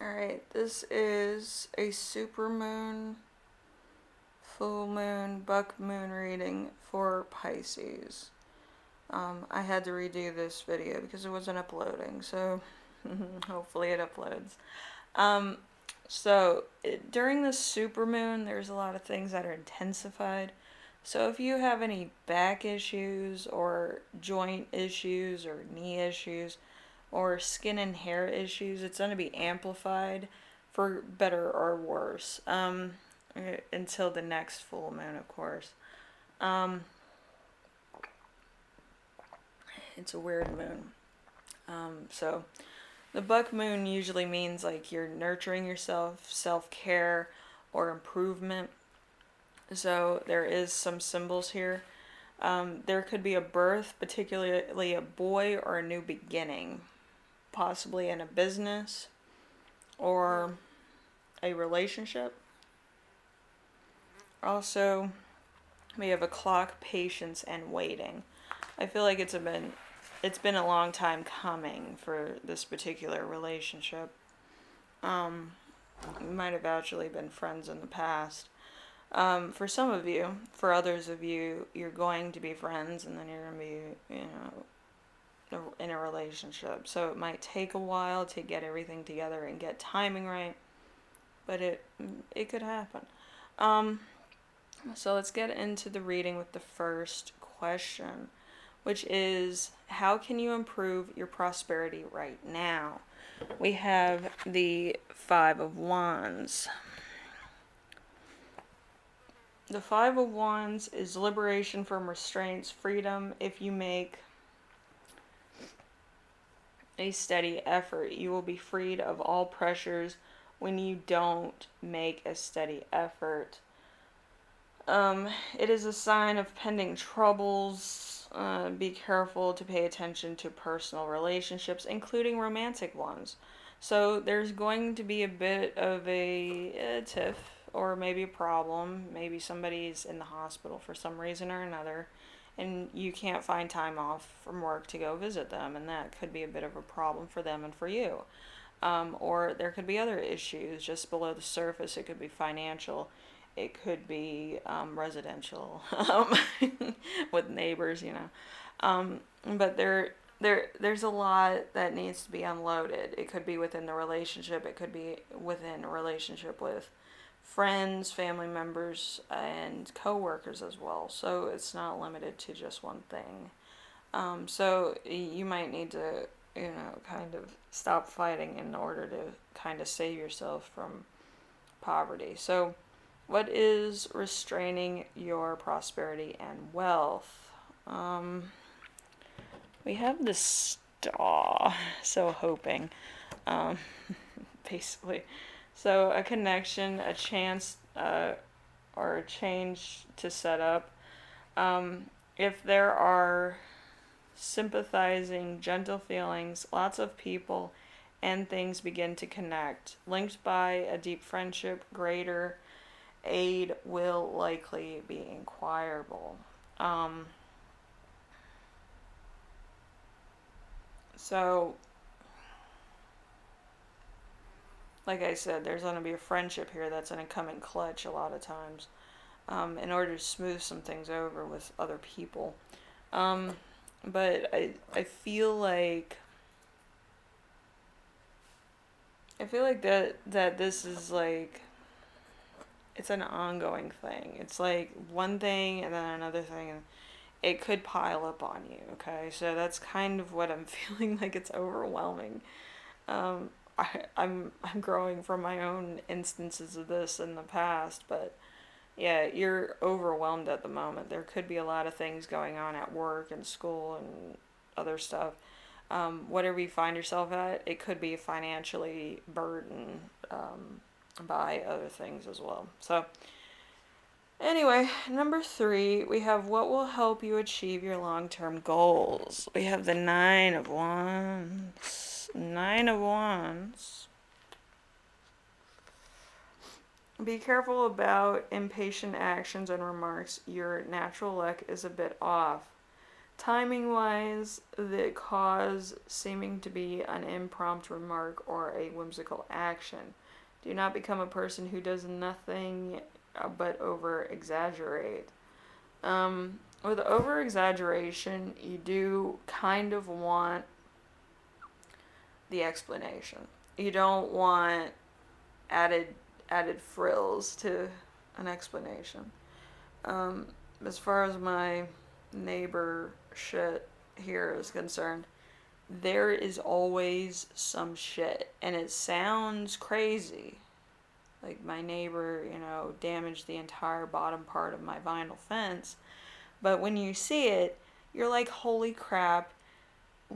Alright, this is a supermoon, full moon, buck moon reading for Pisces. I had to redo this video because it wasn't uploading, so hopefully it uploads. Um, During the supermoon, there's a lot of things that are intensified. So if you have any back issues or joint issues or knee issues or skin and hair issues, it's going to be amplified for better or worse until the next full moon, of course. Um, it's a weird moon. So the buck moon usually means like you're nurturing yourself, self-care, or improvement. So there is some symbols here. There could be a birth, particularly a boy, or a new beginning, possibly in a business or a relationship. Also, we have a clock, patience, and waiting. I feel like it's been a long time coming for this particular relationship. We might have actually been friends in the past. For some of you, for others of you, you're going to be friends, and then you're going to be, in a relationship. So it might take a while to get everything together and get timing right, but it could happen. So let's get into the reading with the first question, which is, how can you improve your prosperity right now? We have the Five of Wands. The Five of Wands is liberation from restraints, freedom. If you make a steady effort, you will be freed of all pressures when you don't make a steady effort. It is a sign of pending troubles. Be careful to pay attention to personal relationships, including romantic ones. So there's going to be a bit of a tiff or maybe a problem. Maybe somebody's in the hospital for some reason or another, and you can't find time off from work to go visit them, and that could be a bit of a problem for them and for you. Or there could be other issues just below the surface. It could be financial. It could be residential with neighbors, but there's a lot that needs to be unloaded. It could be within the relationship. It could be within a relationship with friends, family members, and coworkers as well. So it's not limited to just one thing. So you might need to, kind of stop fighting in order to kind of save yourself from poverty. So what is restraining your prosperity and wealth? We have the star, so hoping, um, basically. So a connection, a chance, or a change to set up. If there are sympathizing, gentle feelings, lots of people and things begin to connect, linked by a deep friendship, greater aid will likely be inquirable. So, like I said, there's going to be a friendship here that's going to come in clutch a lot of times in order to smooth some things over with other people. But I feel like that this is like, it's an ongoing thing. It's like one thing and then another thing, and it could pile up on you. Okay, so that's kind of what I'm feeling like. It's overwhelming. Um, I'm growing from my own instances of this in the past, but yeah, you're overwhelmed at the moment. There could be a lot of things going on at work and school and other stuff. Whatever you find yourself at, it could be financially burdened by other things as well. So, anyway, number 3, we have what will help you achieve your long-term goals. We have the Nine of Wands. Nine of Wands. Be careful about impatient actions and remarks. Your natural luck is a bit off. Timing wise, the cause seeming to be an impromptu remark or a whimsical action. Do not become a person who does nothing but over exaggerate. With over exaggeration, you do kind of want the explanation. You don't want added frills to an explanation. As far as my neighbor shit here is concerned, there is always some shit, and it sounds crazy. Like my neighbor, damaged the entire bottom part of my vinyl fence, but when you see it, you're like, holy crap,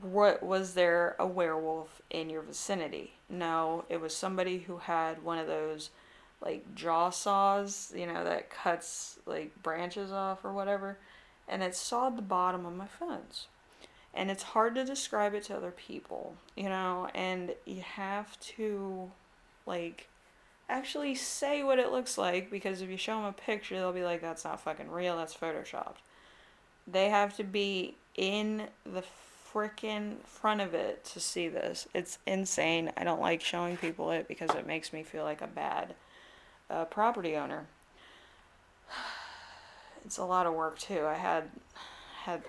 what was there a werewolf in your vicinity? No, it was somebody who had one of those like jaw saws, that cuts like branches off or whatever, and it sawed the bottom of my fence. And it's hard to describe it to other people, and you have to like actually say what it looks like, because if you show them a picture, they'll be like, that's not fucking real, that's photoshopped. They have to be in the frickin' front of it to see this. It's insane. I don't like showing people it because it makes me feel like a bad property owner. It's a lot of work too. I had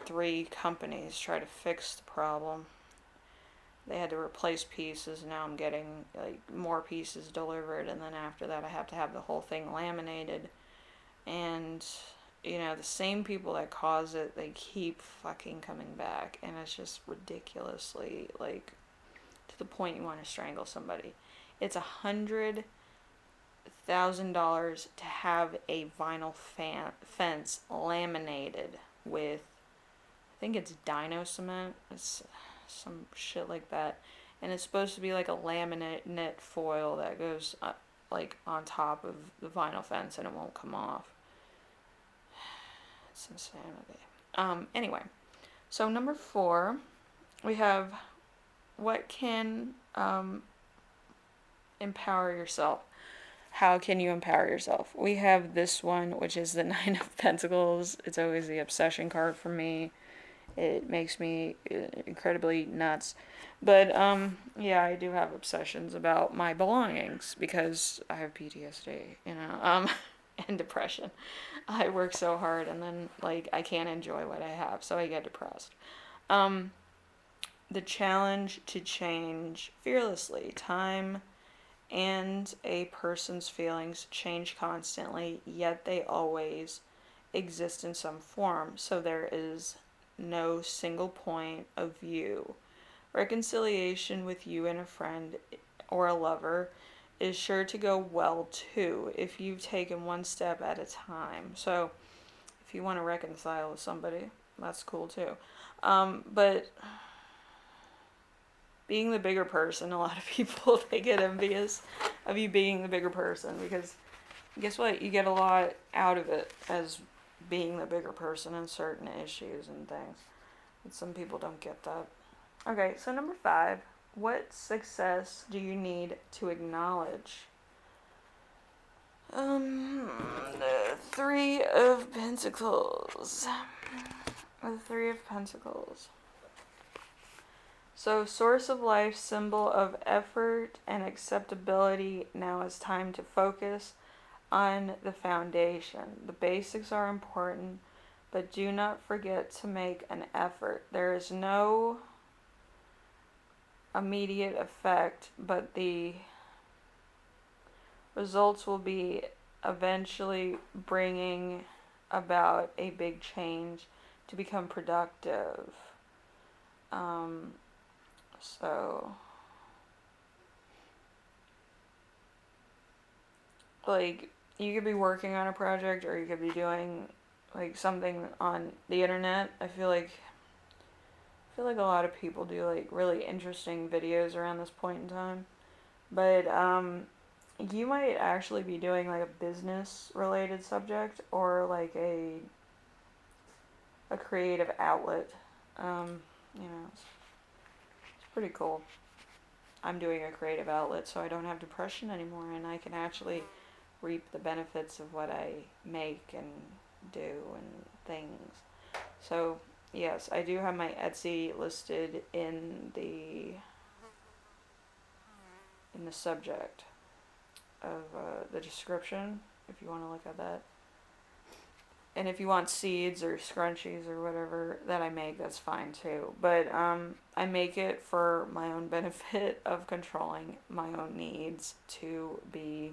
3 companies try to fix the problem. They had to replace pieces. Now I'm getting like more pieces delivered, and then after that I have to have the whole thing laminated. And the same people that cause it, they keep fucking coming back, and it's just ridiculously like to the point you want to strangle somebody. It's $100,000 to have a vinyl fence laminated with, I think it's dino cement. It's some shit like that, and it's supposed to be like a laminate knit foil that goes like on top of the vinyl fence, and it won't come off. It's insanity. Anyway, so number 4, we have what can empower yourself. How can you empower yourself? We have this one, which is the 9 of Pentacles. It's always the obsession card for me. It makes me incredibly nuts. But, yeah, I do have obsessions about my belongings because I have PTSD, and depression. I work so hard, and then, like, I can't enjoy what I have, so I get depressed. The challenge to change fearlessly. Time and a person's feelings change constantly, yet they always exist in some form, so there is no single point of view. Reconciliation with you and a friend or a lover is sure to go well too if you've taken one step at a time. So if you want to reconcile with somebody, that's cool too. But being the bigger person, a lot of people, they get envious of you being the bigger person, because guess what? You get a lot out of it as being the bigger person in certain issues and things. And some people don't get that. Okay, so number 5, what success do you need to acknowledge? The 3 of Pentacles. The 3 of Pentacles. So, source of life, symbol of effort and acceptability. Now it's time to focus on the foundation. The basics are important, but do not forget to make an effort. There is no immediate effect, but the results will be eventually bringing about a big change to become productive. So, like, you could be working on a project, or you could be doing like something on the internet. I feel like a lot of people do like really interesting videos around this point in time. But you might actually be doing like a business related subject, or like a creative outlet. It's pretty cool. I'm doing a creative outlet, so I don't have depression anymore, and I can actually reap the benefits of what I make and do and things. So Yes, I do have my Etsy listed in the subject of the description, if you want to look at that. And if you want seeds or scrunchies or whatever that I make, that's fine too. But I make it for my own benefit of controlling my own needs to be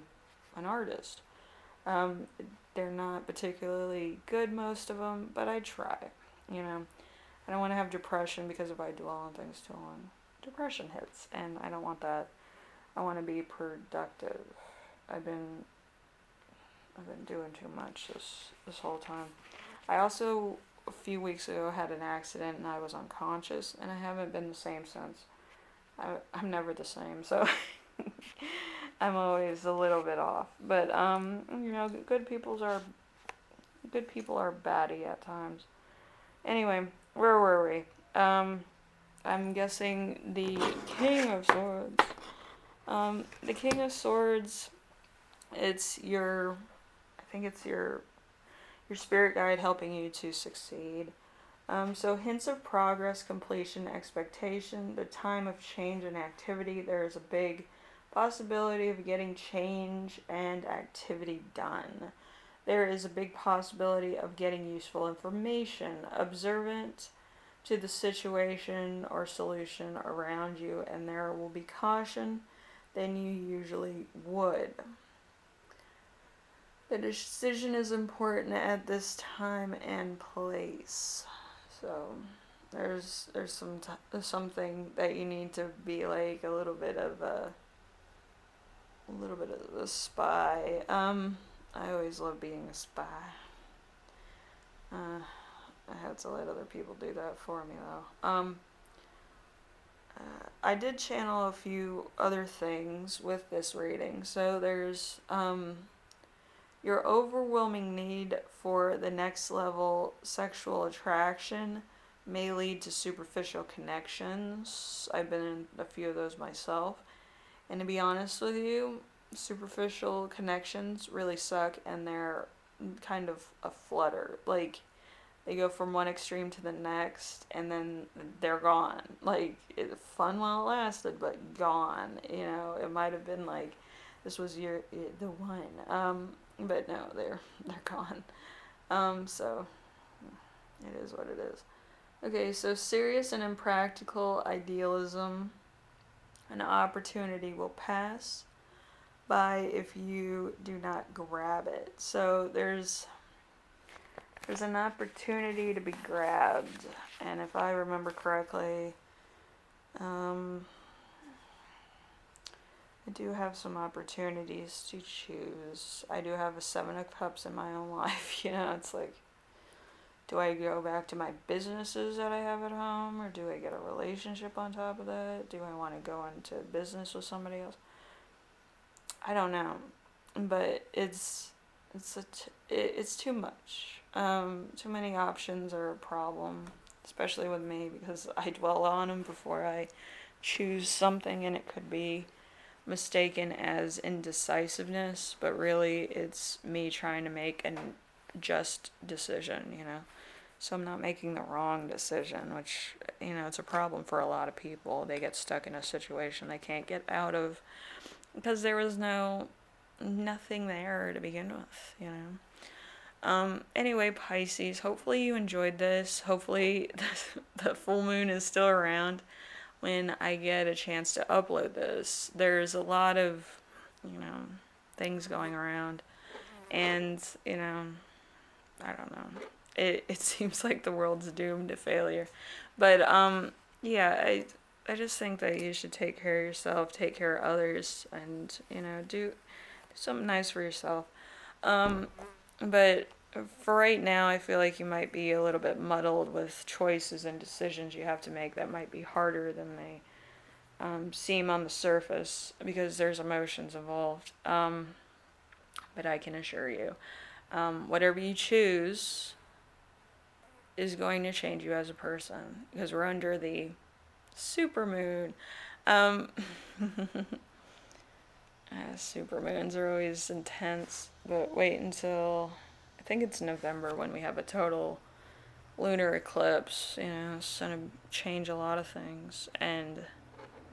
an artist. Um, they're not particularly good, most of them, but I try. You know, I don't want to have depression because if I dwell on things too long, depression hits, and I don't want that. I want to be productive. I've been I've been doing too much this whole time. I also a few weeks ago had an accident and I was unconscious and I haven't been the same since. I'm never the same, so I'm always a little bit off. But you know, good people are batty at times. Anyway, where were we? I'm guessing the King of Swords. The King of Swords. It's your, I think it's your spirit guide helping you to succeed. So hints of progress, completion, expectation, the time of change and activity. There is a big possibility of getting change and activity done. There is a big possibility of getting useful information, observant to the situation or solution around you, and there will be caution than you usually would. The decision is important at this time and place. So there's something that you need to be like a little bit of a spy. I always love being a spy. I had to let other people do that for me though. I did channel a few other things with this reading. So there's your overwhelming need for the next level sexual attraction may lead to superficial connections. I've been in a few of those myself. And to be honest with you, superficial connections really suck and they're kind of a flutter. Like, they go from one extreme to the next and then they're gone. Like, fun while it lasted, but gone. You know, it might have been like, this was the one. But no, they're gone. So it is what it is. Okay, so serious and impractical idealism, an opportunity will pass by if you do not grab it. So there's an opportunity to be grabbed, and if I remember correctly, I do have some opportunities to choose. I do have a Seven of Cups in my own life. You know, it's like, do I go back to my businesses that I have at home, or do I get a relationship on top of that? Do I want to go into business with somebody else? I don't know, but it's too much. Too many options are a problem, especially with me because I dwell on them before I choose something, and it could be mistaken as indecisiveness, but really it's me trying to make a just decision, you know. So I'm not making the wrong decision, which, you know, it's a problem for a lot of people. They get stuck in a situation they can't get out of because there was nothing there to begin with, you know. Anyway, Pisces, hopefully you enjoyed this. Hopefully the full moon is still around when I get a chance to upload this. There's a lot of, you know, things going around, and, you know, I don't know. It seems like the world's doomed to failure. But yeah, I just think that you should take care of yourself, take care of others, and, you know, do something nice for yourself. But for right now, I feel like you might be a little bit muddled with choices and decisions you have to make that might be harder than they seem on the surface because there's emotions involved. But I can assure you, whatever you choose is going to change you as a person because we're under the super moon. Super moons are always intense, but wait until I think it's November when we have a total lunar eclipse, it's going to change a lot of things, and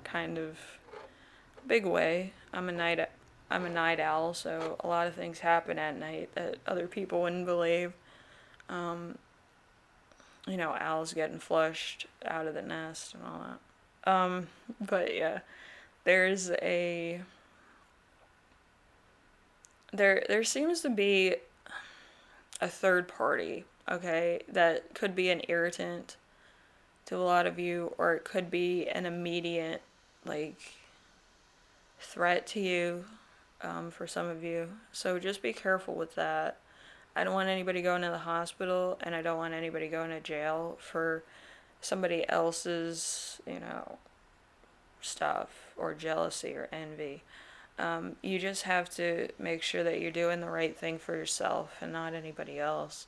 kind of big way. I'm a night owl, so a lot of things happen at night that other people wouldn't believe. Um, owls getting flushed out of the nest and all that. But yeah, there's a there seems to be a third party, okay, that could be an irritant to a lot of you, or it could be an immediate, like, threat to you, for some of you. So just be careful with that. I don't want anybody going to the hospital, and I don't want anybody going to jail for somebody else's, stuff, or jealousy or envy. You just have to make sure that you're doing the right thing for yourself and not anybody else.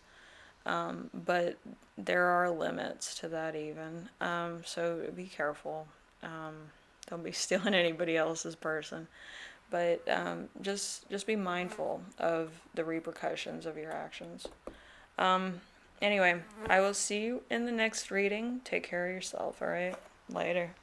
But there are limits to that, even. So be careful. Don't be stealing anybody else's person. But just be mindful of the repercussions of your actions. Anyway, I will see you in the next reading. Take care of yourself, alright? Later.